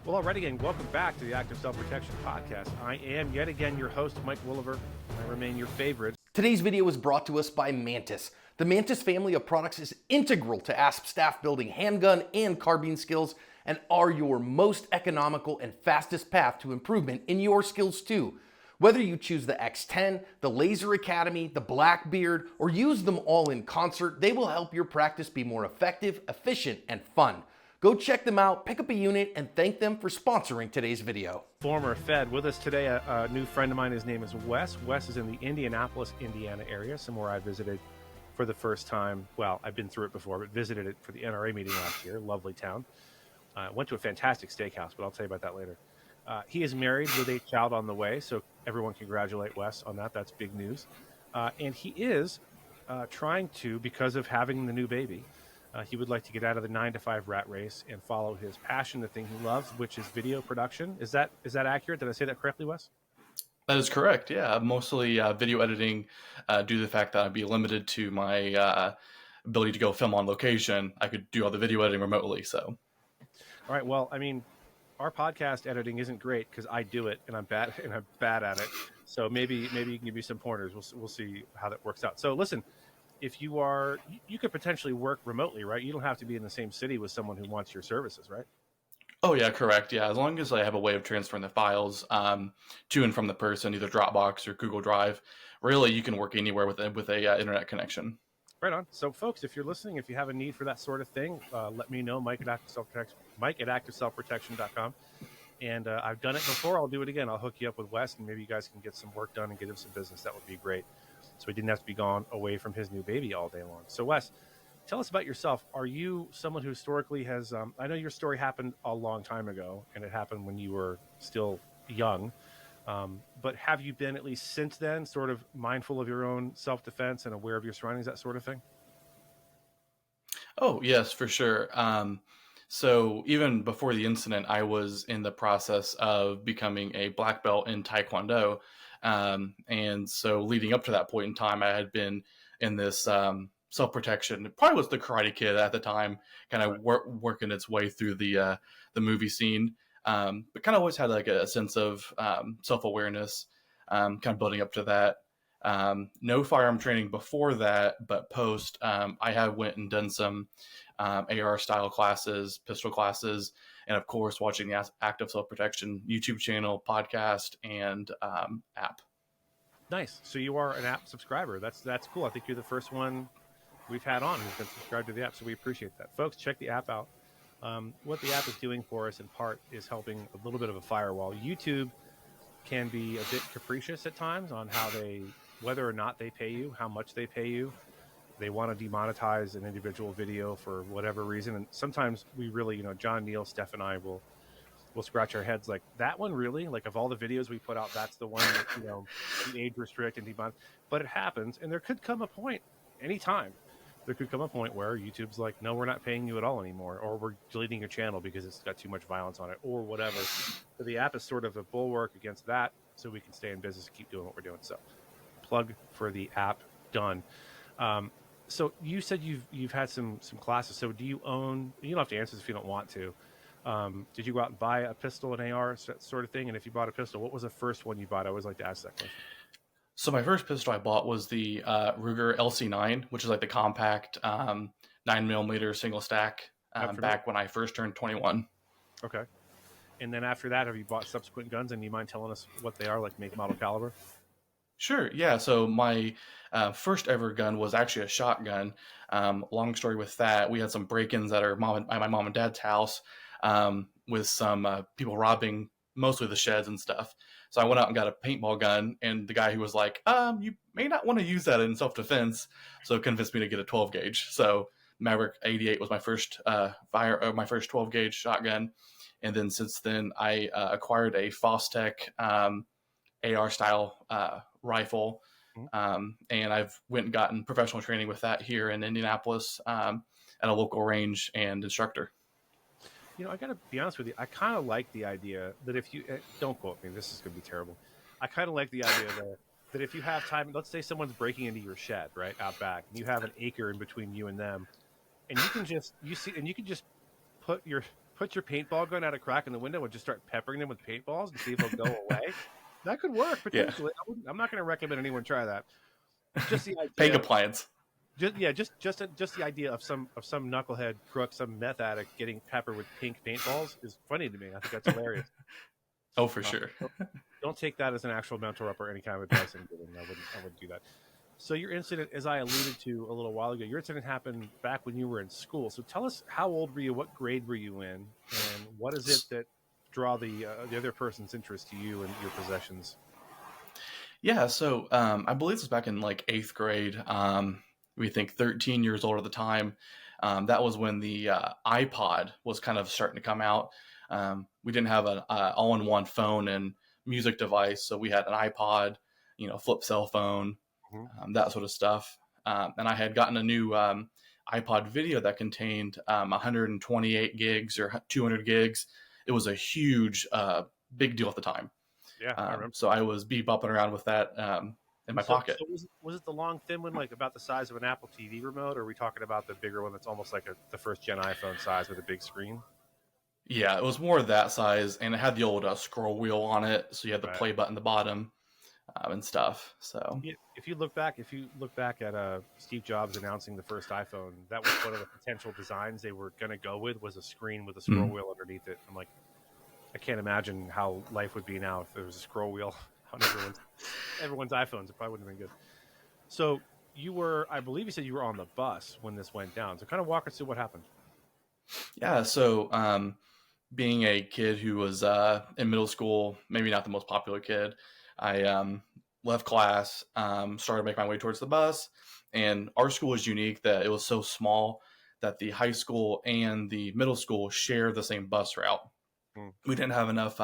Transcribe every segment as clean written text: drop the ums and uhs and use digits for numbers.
Well, alrighty, and welcome back to the Active Self-Protection Podcast. I am yet again your host, Mike Wolliver. I remain your favorite. Today's video is brought to us by Mantis. The Mantis family of products is integral to ASP staff building handgun and carbine skills and are your most economical and fastest path to improvement in your skills too. Whether you choose the X10, the Laser Academy, the Blackbeard, or use them all in concert, they will help your practice be more effective, efficient, and fun. Go check them out, pick up a unit, and thank them for sponsoring today's video. Former Fed. With us today, a new friend of mine. His name is Wes. Wes is in the Indianapolis, Indiana area, somewhere I visited for the first time. Well, I've been through it before, but visited it for the NRA meeting last year. Lovely town. Went to a fantastic steakhouse, but I'll tell you about that later. He is married with a child on the way, so everyone congratulate Wes on that. That's big news. And he is trying to, because of having the new baby, he would like to get out of the 9-to-5 rat race and follow his passion, the thing he loves, which is video production. Is that accurate? Did I say that correctly, Wes? That is correct. Yeah, mostly video editing due to the fact that I'd be limited to my ability to go film on location. I could do all the video editing remotely. So, all right. Well, I mean, our podcast editing isn't great because I do it and I'm bad at it. So maybe you can give me some pointers. We'll see how that works out. So listen. If you could potentially work remotely, right? You don't have to be in the same city with someone who wants your services, right? Oh yeah, correct. Yeah, as long as I have a way of transferring the files to and from the person, either Dropbox or Google Drive, really you can work anywhere with a internet connection. Right on. So, folks, if you're listening, if you have a need for that sort of thing, let me know. Mike at ActiveSelfProtection.com. And I've done it before. I'll do it again. I'll hook you up with Wes, and maybe you guys can get some work done and get him some business. That would be great. So he didn't have to be gone away from his new baby all day long. So Wes, tell us about yourself. Are you someone who historically has, I know your story happened a long time ago and it happened when you were still young, but have you been at least since then sort of mindful of your own self-defense and aware of your surroundings, that sort of thing? Oh yes, for sure. So even before the incident, I was in the process of becoming a black belt in Taekwondo. And so leading up to that point in time, I had been in this self-protection. It probably was the Karate Kid at the time, kind of working its way through the movie scene. But kind of always had like a sense of self-awareness, kind of building up to that. No firearm training before that, but post, I have went and done some AR style classes, pistol classes, and of course, watching the Active Self-Protection YouTube channel, podcast, and app. Nice. So you are an app subscriber. That's cool. I think you're the first one we've had on who's been subscribed to the app, so we appreciate that. Folks, check the app out. What the app is doing for us in part is helping a little bit of a firewall. YouTube can be a bit capricious at times on whether or not they pay you, how much they pay you. They want to demonetize an individual video for whatever reason. And sometimes we really, John, Neil, Steph, and I will scratch our heads like, that one really? Like, of all the videos we put out, that's the one that, the age restrict and demonetize. But it happens. And there could come a point, anytime, there could come a point where YouTube's like, no, we're not paying you at all anymore. Or we're deleting your channel because it's got too much violence on it or whatever. So the app is sort of a bulwark against that so we can stay in business and keep doing what we're doing. So plug for the app done. So you said you've had some classes. So do you own? You don't have to answer this if you don't want to. Did you go out and buy a pistol, an AR sort of thing? And if you bought a pistol, what was the first one you bought? I always like to ask that question. So my first pistol I bought was the Ruger LC9, which is like the compact 9mm single stack back when I first turned 21. Okay. And then after that, have you bought subsequent guns? And do you mind telling us what they are, like make, model, caliber? Sure. Yeah. So my first ever gun was actually a shotgun. Long story with that. We had some break-ins at my mom and dad's house with some people robbing mostly the sheds and stuff. So I went out and got a paintball gun, and the guy who was like, you may not want to use that in self-defense. So convinced me to get a 12 gauge. So Maverick 88 was my first my first 12 gauge shotgun. And then since then I acquired a Fostech AR style rifle, and I've went and gotten professional training with that here in Indianapolis at a local range and instructor. I got to be honest with you. I kind of like the idea that if you don't quote me, this is going to be terrible. I kind of like the idea that if you have time, let's say someone's breaking into your shed right out back, and you have an acre in between you and them, and you can just put put your paintball gun at a crack in the window and just start peppering them with paintballs and see if they'll go away. That could work Yeah. potentially. I'm not going to recommend anyone try that. Just the Paint idea, compliance. just the idea of some knucklehead crook, some meth addict getting peppered with pink paintballs is funny to me. I think that's hilarious. Oh, for sure. Don't take that as an actual mentor up or any kind of advice I'm giving. I wouldn't do that. So your incident, as I alluded to a little while ago, your incident happened back when you were in school. So tell us, how old were you? What grade were you in? And what is it that draw the other person's interest to you and your possessions? Yeah, so I believe it was back in like 8th grade. We think 13 years old at the time. That was when the iPod was kind of starting to come out. We didn't have an all-in-one phone and music device, so we had an iPod, flip cell phone, that sort of stuff. And I had gotten a new iPod video that contained 128 gigs or 200 gigs. It was a huge, big deal at the time. Yeah, I remember. So I was bopping around with that in my pocket. So was it the long, thin one, like about the size of an Apple TV remote, or are we talking about the bigger one that's almost like the first gen iPhone size with a big screen? Yeah, it was more that size, and it had the old scroll wheel on it, so you had the Right. play button at the bottom and stuff. So If you look back at Steve Jobs announcing the first iPhone, that was one of the potential designs they were going to go with, was a screen with a scroll wheel underneath it. I'm like, I can't imagine how life would be now if there was a scroll wheel on everyone's iPhones. It probably wouldn't have been good. So I believe you said you were on the bus when this went down. So kind of walk us through what happened. yeah, so being a kid who was in middle school, maybe not the most popular kid, I left class, started making my way towards the bus, and our school was unique that it was so small that the high school and the middle school share the same bus route. We didn't have enough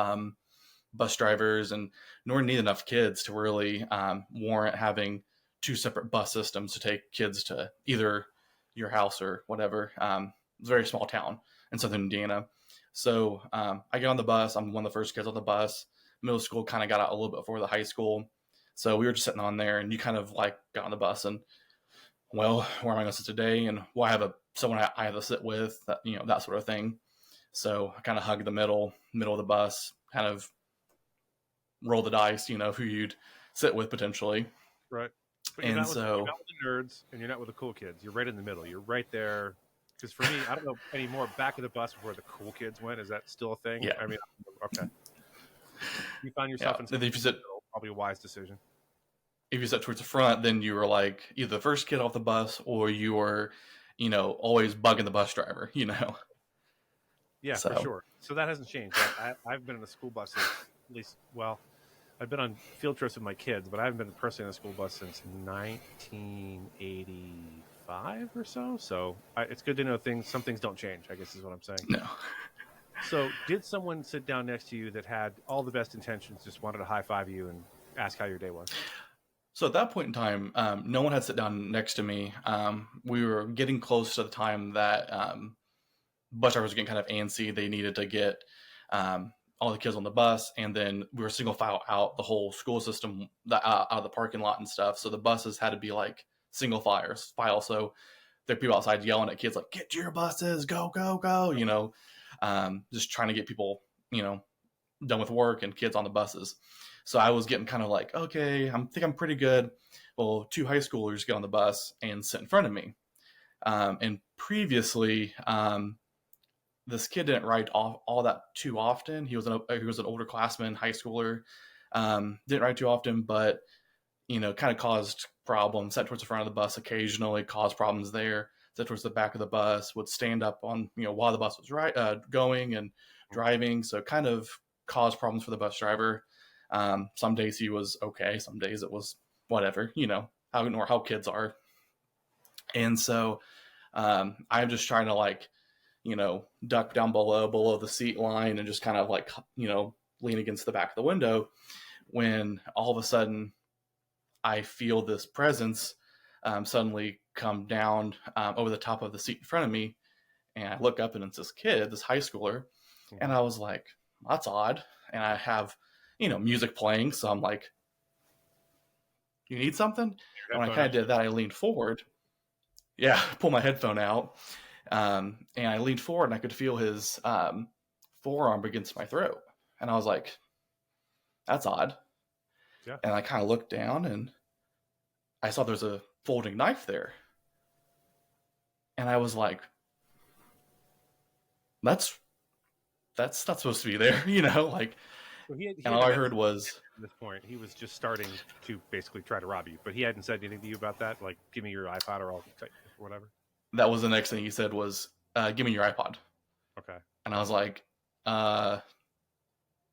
bus drivers and nor need enough kids to really warrant having two separate bus systems to take kids to either your house or whatever. It's a very small town in southern Indiana. So I get on the bus. I'm one of the first kids on the bus. Middle school kind of got out a little bit before the high school. So we were just sitting on there, and you kind of like got on the bus and, well, where am I going to sit today? And I have someone I have to sit with, that sort of thing. So I kind of hugged the middle of the bus, kind of roll the dice, who you'd sit with potentially. Right. But And you're so, not with the nerds, and you're not with the cool kids. You're right in the middle. You're right there. Because for me, I don't know anymore. Back of the bus where the cool kids went. Is that still a thing? Yeah. I mean, okay. You find yourself in if you sit, probably a wise decision. if you sat towards the front, then you were like either the first kid off the bus or you were, always bugging the bus driver, Yeah, So- for sure. So that hasn't changed. I've been in a school bus since at least, well, I've been on field trips with my kids, but I haven't been personally in a school bus since 1985 or so. So it's good to know some things don't change, I guess is what I'm saying. No. So did someone sit down next to you that had all the best intentions, just wanted to high five you and ask how your day was? So at that point in time, no one had sat down next to me. We were getting close to the time that bus drivers were getting kind of antsy. They needed to get all the kids on the bus, and then we were single file out the whole school system out of the parking lot and stuff. So the buses had to be like single file. So there are people outside yelling at kids like, "Get to your buses, go, go, go!" Just trying to get people, done with work and kids on the buses. So I was getting kind of like, okay, I think I'm pretty good. Well, two high schoolers get on the bus and sit in front of me. And previously, this kid didn't ride all that too often. He was an older classman, high schooler. Didn't ride too often, but kind of caused problems. Sat towards the front of the bus occasionally, caused problems there. Sat towards the back of the bus, would stand up on while the bus was going and driving. So kind of caused problems for the bus driver. Some days he was okay. Some days it was whatever. How kids are. And so I'm just trying to duck down below the seat line and just kind of lean against the back of the window, when all of a sudden I feel this presence suddenly come down over the top of the seat in front of me. And I look up and it's this kid, this high schooler. And I was like, that's odd. And I have, music playing. So I'm like, you need something? And when I kind of did that, I leaned forward. Yeah, pull my headphone out. And I leaned forward and I could feel his forearm against my throat. And I was like, that's odd. Yeah. And I kind of looked down and I saw there's a folding knife there. And I was like, that's not supposed to be there, like, So he and all I hadn't heard was, at this point, he was just starting to basically try to rob you, but he hadn't said anything to you about that, like, give me your iPod or I'll take it or whatever. that was the next thing he said was, give me your iPod. Okay. And I was like,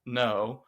no.